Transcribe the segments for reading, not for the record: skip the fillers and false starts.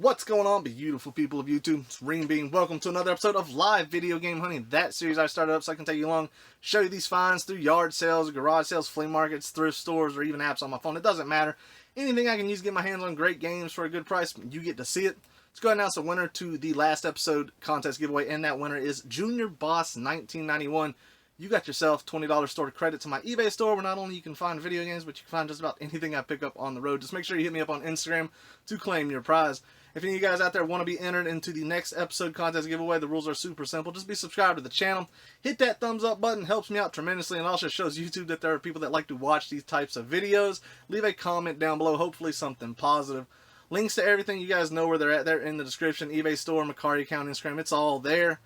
What's going on, beautiful people of YouTube? It's Renebean. Welcome to another episode of Live Video Game Hunting. That series I started up so I can take you along, show you these finds through yard sales, garage sales, flea markets, thrift stores, or even apps on my phone. It doesn't matter. Anything I can use to get my hands on great games for a good price, you get to see it. Let's go ahead and announce a winner to the last episode contest giveaway, and that winner is Junior Boss 1991. You got yourself $20 store credit to my eBay store, where not only you can find video games, but you can find just about anything I pick up on the road. Just make sure you hit me up on Instagram to claim your prize. If any of you guys out there want to be entered into the next episode contest giveaway, the rules are super simple. Just be subscribed to the channel. Hit that thumbs up button. Helps me out tremendously, and also shows YouTube that there are people that like to watch these types of videos. Leave a comment down below, hopefully something positive. Links to everything, you guys know where they're at. They're in the description. eBay store, Macari account, Instagram. It's all there.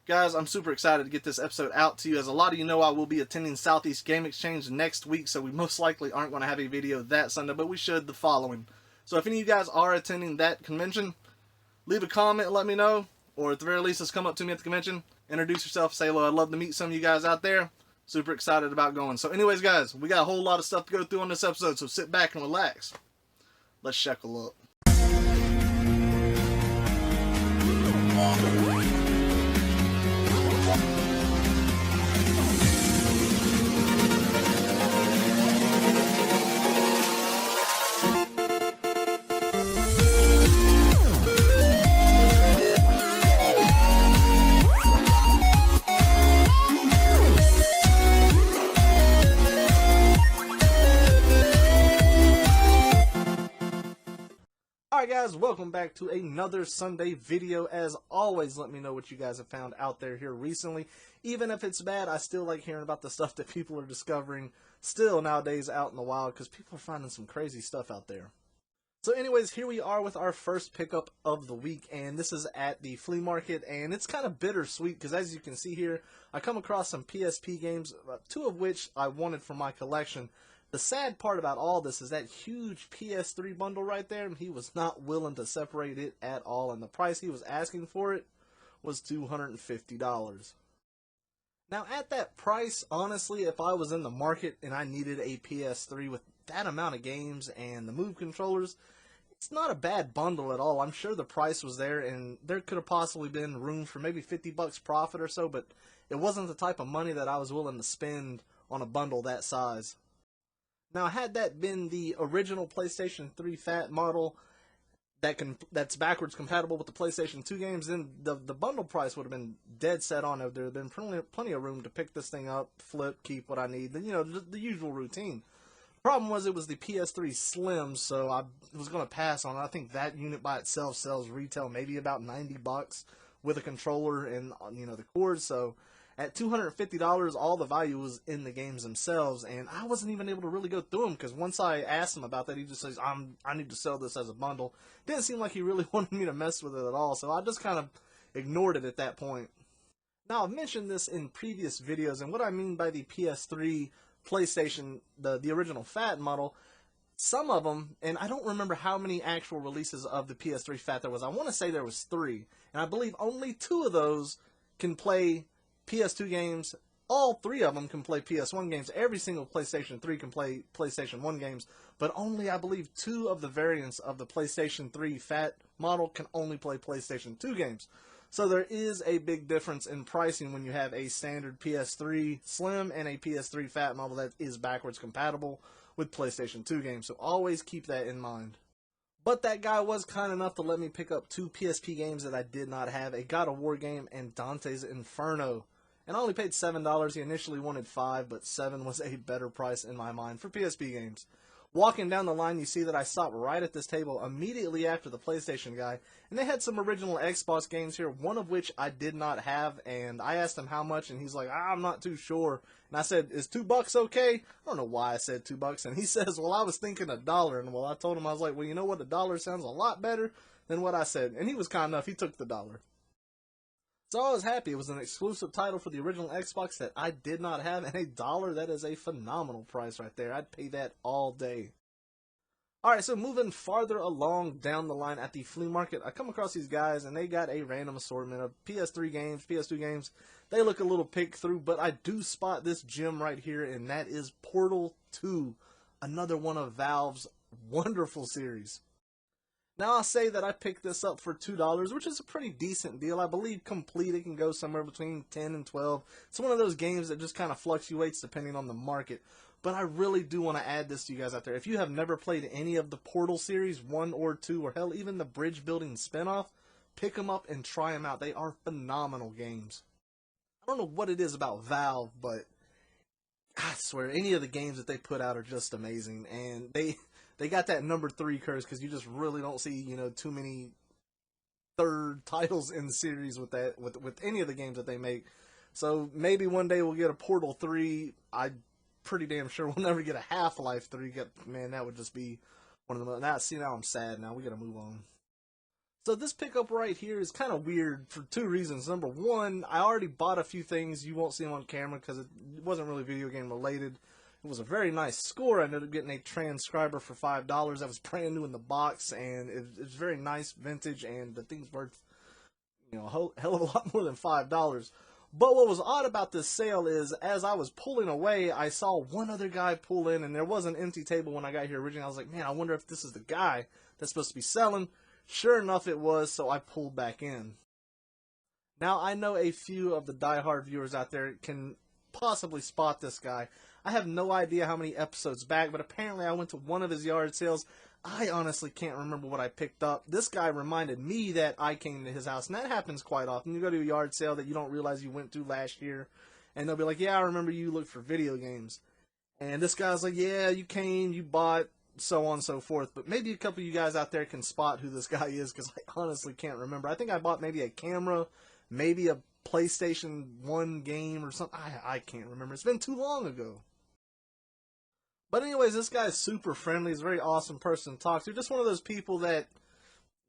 Guys, I'm super excited to get this episode out to you. As a lot of you know, I will be attending Southeast Game Exchange next week, so we most likely aren't going to have a video that Sunday, but we should the following. So if any of you guys are attending that convention, leave a comment and let me know, or at the very least, just come up to me at the convention, introduce yourself, say hello. I'd love to meet some of you guys out there. Super excited about going. So anyways, guys, we got a whole lot of stuff to go through on this episode, so sit back and relax. Let's shekel up. Alright guys, welcome back to another Sunday video. As always, let me know what you guys have found out there here recently. Even if it's bad, I still like hearing about the stuff that people are discovering still nowadays out in the wild, because people are finding some crazy stuff out there. So anyways, here we are with our first pickup of the week, and this is at the flea market, and it's kind of bittersweet because as you can see here, I come across some PSP games, two of which I wanted for my collection. The sad part about all this is that huge PS3 bundle right there, he was not willing to separate it at all, and the price he was asking for it was $250. Now at that price, honestly, if I was in the market and I needed a PS3 with that amount of games and the Move controllers, it's not a bad bundle at all. I'm sure the price was there, and there could have possibly been room for maybe $50 profit or so, but it wasn't the type of money that I was willing to spend on a bundle that size. Now, had that been the original PlayStation 3 Fat model that's backwards compatible with the PlayStation 2 games, then the bundle price would have been dead set on it. There would have been plenty of room to pick this thing up, flip, keep what I need, you know, the usual routine. Problem was it was the PS3 Slim, so I was going to pass on it. I think that unit by itself sells retail maybe about $90 with a controller and, you know, the cords, so at $250, all the value was in the games themselves, and I wasn't even able to really go through them, because once I asked him about that, he just says, I need to sell this as a bundle. Didn't seem like he really wanted me to mess with it at all, so I just kind of ignored it at that point. Now, I've mentioned this in previous videos, and what I mean by the PS3 PlayStation, the original Fat model, some of them, and I don't remember how many actual releases of the PS3 Fat there was. I want to say there was 3, and I believe only 2 of those can play PS2 games. All 3 of them can play PS1 games. Every single PlayStation 3 can play PlayStation 1 games, but only, I believe, 2 of the variants of the PlayStation 3 Fat model can only play PlayStation 2 games. So there is a big difference in pricing when you have a standard PS3 Slim and a PS3 Fat model that is backwards compatible with PlayStation 2 games. So always keep that in mind. But that guy was kind enough to let me pick up 2 PSP games that I did not have, a God of War game and Dante's Inferno. And I only paid $7. He initially wanted $5, but $7 was a better price in my mind for PSP games. Walking down the line, you see that I stopped right at this table immediately after the PlayStation guy, and they had some original Xbox games here, one of which I did not have, and I asked him how much, and he's like, I'm not too sure. And I said, is $2 okay? I don't know why I said $2, and he says, well, I was thinking $1, and well, I told him, I was like, well, you know what, $1 sounds a lot better than what I said, and he was kind enough, he took the $1. So I was happy. It was an exclusive title for the original Xbox that I did not have, and $1, that is a phenomenal price right there. I'd pay that all day. Alright, so moving farther along down the line at the flea market, I come across these guys, and they got a random assortment of PS3 games, PS2 games. They look a little picked through, but I do spot this gem right here, and that is Portal 2, another one of Valve's wonderful series. Now I'll say that I picked this up for $2, which is a pretty decent deal. I believe complete it can go somewhere between 10 and 12. It's one of those games that just kind of fluctuates depending on the market. But I really do want to add this to you guys out there. If you have never played any of the Portal series, 1 or 2, or hell, even the Bridge Building spinoff, pick them up and try them out. They are phenomenal games. I don't know what it is about Valve, but I swear, any of the games that they put out are just amazing. And they got that number 3 curse because you just really don't see, too many third titles in the series with that, with any of the games that they make. So maybe one day we'll get a Portal 3. I'm pretty damn sure we'll never get a Half-Life 3. Man, that would just be one of the most. Now I'm sad. Now we gotta move on. So this pickup right here is kind of weird for 2 reasons. Number 1, I already bought a few things. You won't see them on camera because it wasn't really video game related. It was a very nice score. I ended up getting a transcriber for $5. That was brand new in the box, and it's very nice, vintage, and the thing's worth, a hell of a lot more than $5. But what was odd about this sale is, as I was pulling away, I saw one other guy pull in, and there was an empty table when I got here originally. I was like, man, I wonder if this is the guy that's supposed to be selling. Sure enough, it was, so I pulled back in. Now, I know a few of the diehard viewers out there can possibly spot this guy. I have no idea how many episodes back, but apparently I went to one of his yard sales. I honestly can't remember what I picked up. This guy reminded me that I came to his house, and that happens quite often. You go to a yard sale that you don't realize you went to last year, and they'll be like, yeah, I remember you looked for video games. And this guy's like, yeah, you came, you bought, so on and so forth. But maybe a couple of you guys out there can spot who this guy is, because I honestly can't remember. I think I bought maybe a camera, maybe a PlayStation 1 game or something. I can't remember. It's been too long ago. But anyways, this guy is super friendly. He's a very awesome person to talk to. Just one of those people that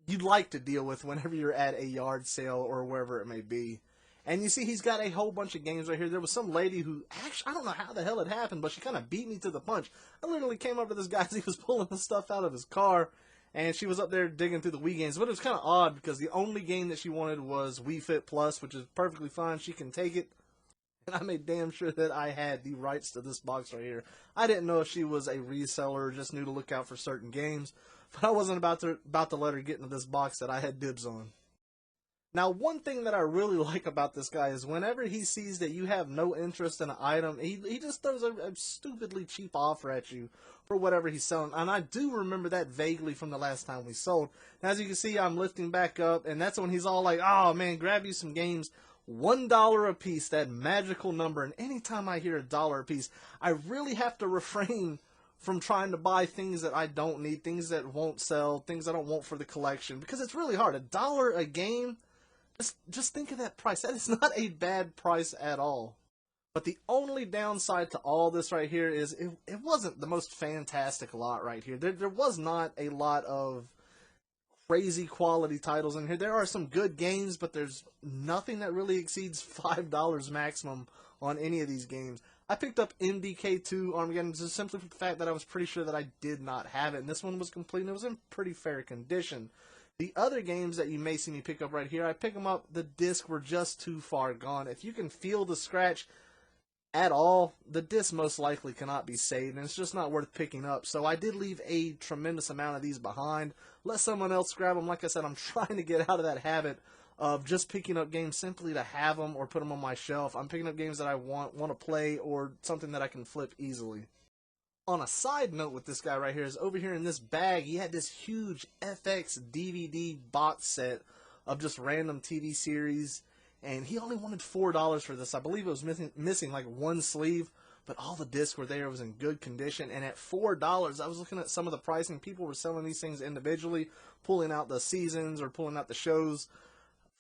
you'd like to deal with whenever you're at a yard sale or wherever it may be. And you see, he's got a whole bunch of games right here. There was some lady who, actually, I don't know how the hell it happened, but she kind of beat me to the punch. I literally came up to this guy as he was pulling the stuff out of his car, and she was up there digging through the Wii games. But it was kind of odd, because the only game that she wanted was Wii Fit Plus, which is perfectly fine. She can take it. And I made damn sure that I had the rights to this box right here. I didn't know if she was a reseller or just knew to look out for certain games, but I wasn't about to let her get into this box that I had dibs on. Now, one thing that I really like about this guy is whenever he sees that you have no interest in an item, he just throws a stupidly cheap offer at you for whatever he's selling. And I do remember that vaguely from the last time we sold. Now, as you can see, I'm lifting back up, and that's when he's all like, oh, man, grab you some games. $1 a piece, that magical number. And anytime I hear $1 a piece, I really have to refrain from trying to buy things that I don't need, things that won't sell, things I don't want for the collection, because it's really hard. $1 a game, just think of that price. That is not a bad price at all. But the only downside to all this right here is it wasn't the most fantastic lot right here. There was not a lot of crazy quality titles in here. There are some good games, but there's nothing that really exceeds $5 maximum on any of these games. I picked up MDK2 Armageddon just simply for the fact that I was pretty sure that I did not have it, and this one was complete, and it was in pretty fair condition. The other games that you may see me pick up right here, I pick them up, the discs were just too far gone. If you can feel the scratch at all, the disc most likely cannot be saved, and it's just not worth picking up. So I did leave a tremendous amount of these behind. Let someone else grab them. Like I said, I'm trying to get out of that habit of just picking up games simply to have them or put them on my shelf. I'm picking up games that I want to play or something that I can flip easily. On a side note with this guy right here is over here in this bag, he had this huge FX DVD box set of just random TV series, and he only wanted $4 for this. I believe it was missing like one sleeve, but all the discs were there. It was in good condition, and at $4, I was looking at some of the pricing. People were selling these things individually, pulling out the seasons or pulling out the shows.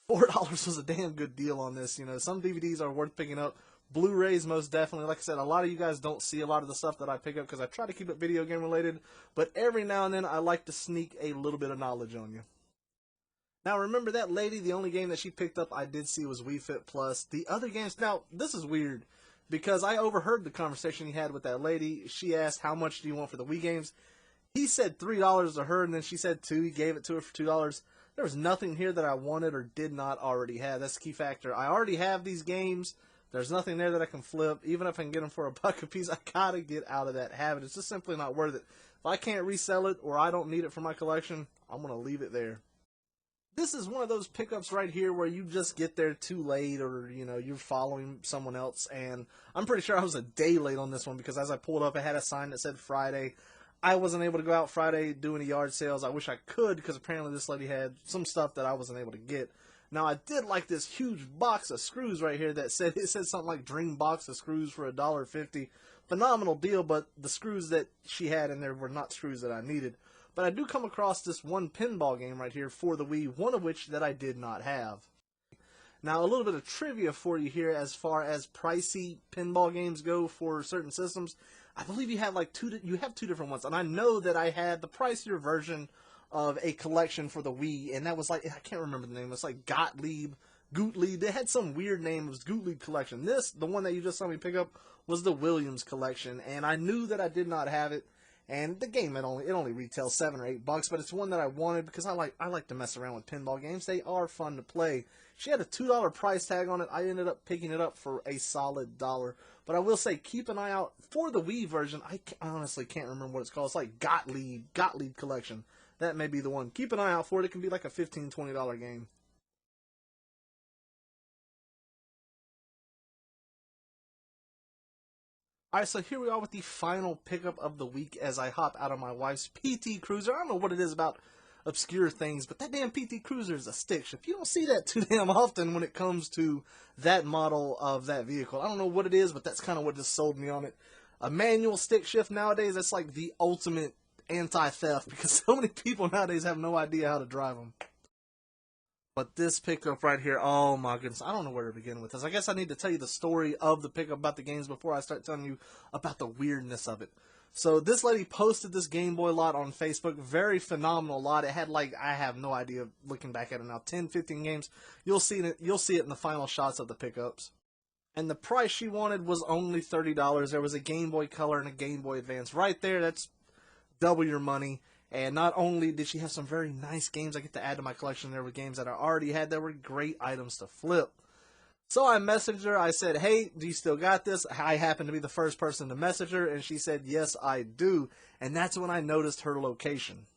$4 was a damn good deal on this. Some DVDs are worth picking up. Blu-rays, most definitely. Like I said, a lot of you guys don't see a lot of the stuff that I pick up because I try to keep it video game related, but every now and then I like to sneak a little bit of knowledge on you. Now, remember that lady, the only game that she picked up I did see was Wii Fit Plus. The other games, now, this is weird, because I overheard the conversation he had with that lady. She asked, how much do you want for the Wii games? He said $3 to her, and then she said $2. He gave it to her for $2. There was nothing here that I wanted or did not already have. That's the key factor. I already have these games. There's nothing there that I can flip. Even if I can get them for $1 a piece, I gotta get out of that habit. It's just simply not worth it. If I can't resell it or I don't need it for my collection, I'm going to leave it there. This is one of those pickups right here where you just get there too late, or you're following someone else. And I'm pretty sure I was a day late on this one, because as I pulled up, it had a sign that said Friday. I wasn't able to go out Friday doing the yard sales. I wish I could, because apparently this lady had some stuff that I wasn't able to get. Now, I did like this huge box of screws right here that said something like Dream Box of Screws for $1.50. Phenomenal deal, but the screws that she had in there were not screws that I needed. But I do come across this one pinball game right here for the Wii, one of which that I did not have. Now, a little bit of trivia for you here as far as pricey pinball games go for certain systems. I believe you have two different ones, and I know that I had the pricier version of a collection for the Wii, and that was I can't remember the name. It was like Gottlieb. They had some weird name. It was Gottlieb Collection. The one that you just saw me pick up, was the Williams Collection, and I knew that I did not have it. And the game, it only retails $7 or $8, but it's one that I wanted because I like to mess around with pinball games. They are fun to play. She had a $2 price tag on it. I ended up picking it up for a solid $1. But I will say, keep an eye out for the Wii version. I honestly can't remember what it's called. It's like Gottlieb Collection. That may be the one. Keep an eye out for it. It can be like a $15, $20 game. Alright, so here we are with the final pickup of the week as I hop out of my wife's PT Cruiser. I don't know what it is about obscure things, but that damn PT Cruiser is a stick shift. You don't see that too damn often when it comes to that model of that vehicle. I don't know what it is, but that's kind of what just sold me on it. A manual stick shift nowadays, that's like the ultimate anti-theft, because so many people nowadays have no idea how to drive them. But this pickup right here, oh my goodness, I don't know where to begin with this. I guess I need to tell you the story of the pickup about the games before I start telling you about the weirdness of it. So this lady posted this Game Boy lot on Facebook. Very phenomenal lot. It had I have no idea looking back at it now, 10, 15 games. You'll see it in the final shots of the pickups. And the price she wanted was only $30. There was a Game Boy Color and a Game Boy Advance right there. That's double your money. And not only did she have some very nice games I get to add to my collection, there were games that I already had that were great items to flip. So I messaged her. I said, hey, do you still got this? I happened to be the first person to message her, and she said, yes, I do. And that's when I noticed her location.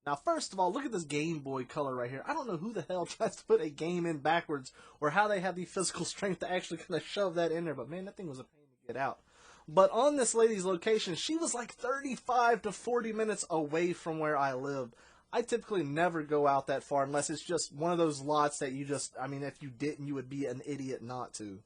Now, first of all, look at this Game Boy Color right here. I don't know who the hell tries to put a game in backwards, or how they have the physical strength to actually kind of shove that in there. But man, that thing was a pain to get out. But on this lady's location, she was like 35 to 40 minutes away from where I lived. I typically never go out that far unless it's just one of those lots that if you didn't, you would be an idiot not to.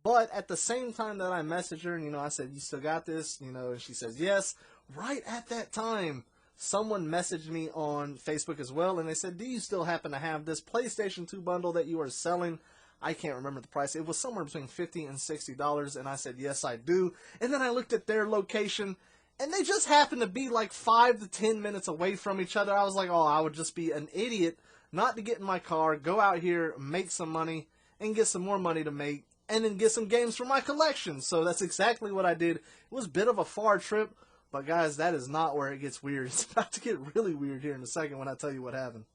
But at the same time that I messaged her, and, I said, you still got this? And she says, yes. Right at that time, someone messaged me on Facebook as well, and they said, do you still happen to have this PlayStation 2 bundle that you are selling? I can't remember the price. It was somewhere between $50 and $60, and I said, yes, I do. And then I looked at their location, and they just happened to be like 5 to 10 minutes away from each other. I was like, oh, I would just be an idiot not to get in my car, go out here, make some money, and get some more money to make, and then get some games for my collection. So that's exactly what I did. It was a bit of a far trip, but guys, that is not where it gets weird. It's about to get really weird here in a second when I tell you what happened.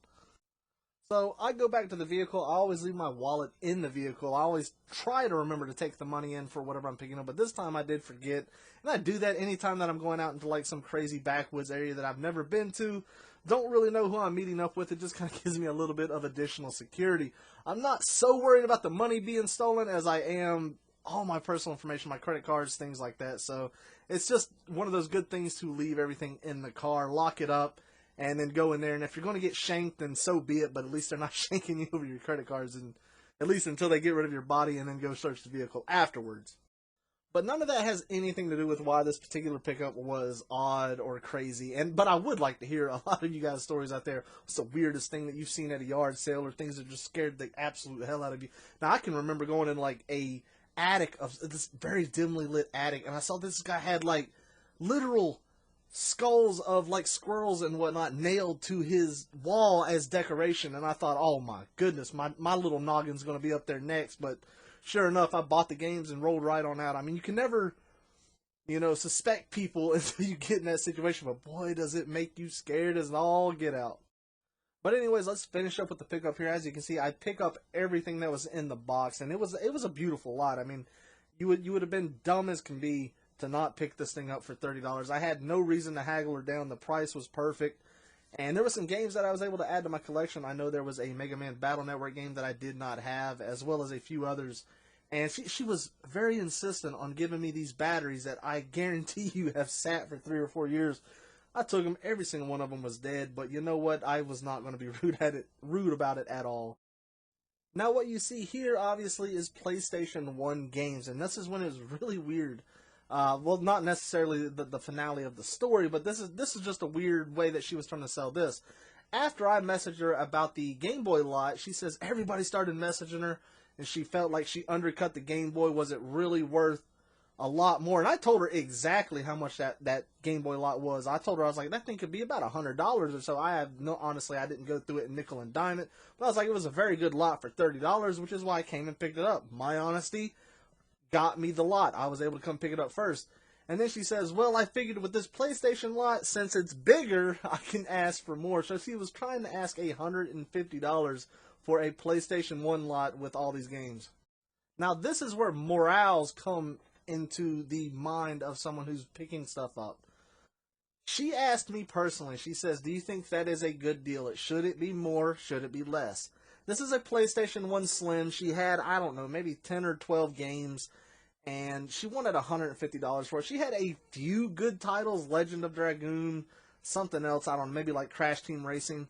So I go back to the vehicle. I always leave my wallet in the vehicle. I always try to remember to take the money in for whatever I'm picking up, but this time I did forget. And I do that anytime that I'm going out into some crazy backwoods area that I've never been to. Don't really know who I'm meeting up with. It just kind of gives me a little bit of additional security. I'm not so worried about the money being stolen as I am all my personal information, my credit cards, things like that. So it's just one of those good things to leave everything in the car, lock it up, and then go in there. And if you're going to get shanked, then so be it. But at least they're not shanking you over your credit cards, and at least until they get rid of your body and then go search the vehicle afterwards. But none of that has anything to do with why this particular pickup was odd or crazy. But I would like to hear a lot of you guys' stories out there. What's the weirdest thing that you've seen at a yard sale, or things that just scared the absolute hell out of you? Now, I can remember going in a attic of this very dimly lit attic, and I saw this guy had literal skulls of squirrels and whatnot nailed to his wall as decoration, and I thought, oh my goodness, my little noggin's going to be up there next. But sure enough, I bought the games and rolled right on out. I mean, you can never suspect people until you get in that situation, but boy, does it make you scared as all get out. But anyways, let's finish up with the pickup here. As you can see, I pick up everything that was in the box, and it was a beautiful lot. I mean, you would have been dumb as can be to not pick this thing up for $30. I had no reason to haggle her down. The price was perfect, And there were some games that I was able to add to my collection. I know there was a Mega Man Battle Network game that I did not have, as well as a few others. And she was very insistent on giving me these batteries that I guarantee you have sat for 3 or 4 years. I took them, every single one of them was dead, but you know what? I was not going to be rude about it at all. Now what you see here, obviously, is PlayStation 1 games, and this is when it was really weird. Well, not necessarily the finale of the story, but this is just a weird way that she was trying to sell this. After I messaged her about the Game Boy lot, she says everybody started messaging her, and she felt like she undercut the Game Boy. Was it really worth a lot more? And I told her exactly how much that Game Boy lot was. I told her, I was like, that thing could be about $100 or so. Honestly, I didn't go through it and nickel and dime it, but I was like, it was a very good lot for $30, which is why I came and picked it up. My honesty got me the lot. I was able to come pick it up first. And then she says, well, I figured with this PlayStation lot, since it's bigger, I can ask for more. So she was trying to ask $150 for a PlayStation 1 lot with all these games. Now, this is where morals come into the mind of someone who's picking stuff up. She asked me personally, she says, do you think that is a good deal? Should it be more? Should it be less? This is a PlayStation 1 Slim. She had, I don't know, maybe 10 or 12 games, and she wanted $150 for it. She had a few good titles, Legend of Dragoon, something else, I don't know, maybe like Crash Team Racing.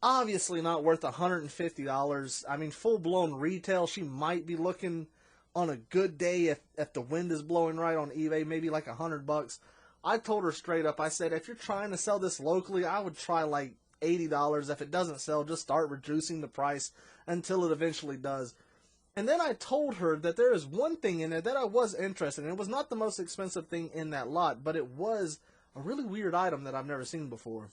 Obviously not worth $150. I mean, full-blown retail, she might be looking on a good day, if the wind is blowing right on eBay, maybe like $100. I told her straight up, I said, if you're trying to sell this locally, I would try like $80. If it doesn't sell, just start reducing the price until it eventually does. And then I told her that there is one thing in it that I was interested in. It was not the most expensive thing in that lot, but it was a really weird item that I've never seen before.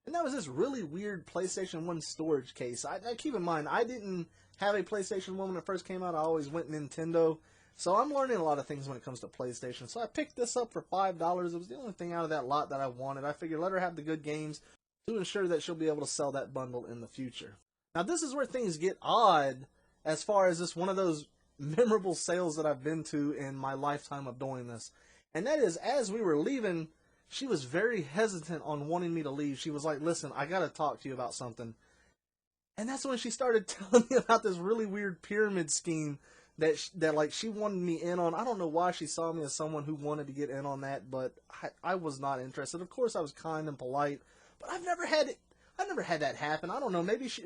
And that was this really weird PlayStation 1 storage case. I keep in mind, I didn't have a PlayStation 1 when it first came out. I always went Nintendo. So I'm learning a lot of things when it comes to PlayStation. So I picked this up for $5. It was the only thing out of that lot that I wanted. I figured let her have the good games to ensure that she'll be able to sell that bundle in the future. Now this is where things get odd as far as this one of those memorable sales that I've been to in my lifetime of doing this. And that is, as we were leaving, she was very hesitant on wanting me to leave. She was like, listen, I gotta talk to you about something. And that's when she started telling me about this really weird pyramid scheme that like she wanted me in on. I don't know why she saw me as someone who wanted to get in on that, but I was not interested. Of course, I was kind and polite, but I've never had that happen. I don't know, maybe she...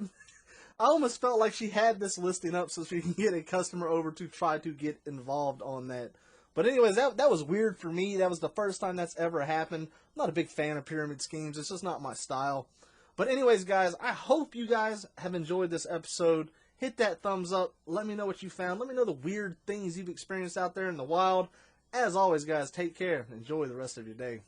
I almost felt like she had this listing up so she can get a customer over to try to get involved on that. But anyways, that was weird for me. That was the first time that's ever happened. I'm not a big fan of pyramid schemes. It's just not my style. But anyways, guys, I hope you guys have enjoyed this episode. Hit that thumbs up. Let me know what you found. Let me know the weird things you've experienced out there in the wild. As always, guys, take care and enjoy the rest of your day.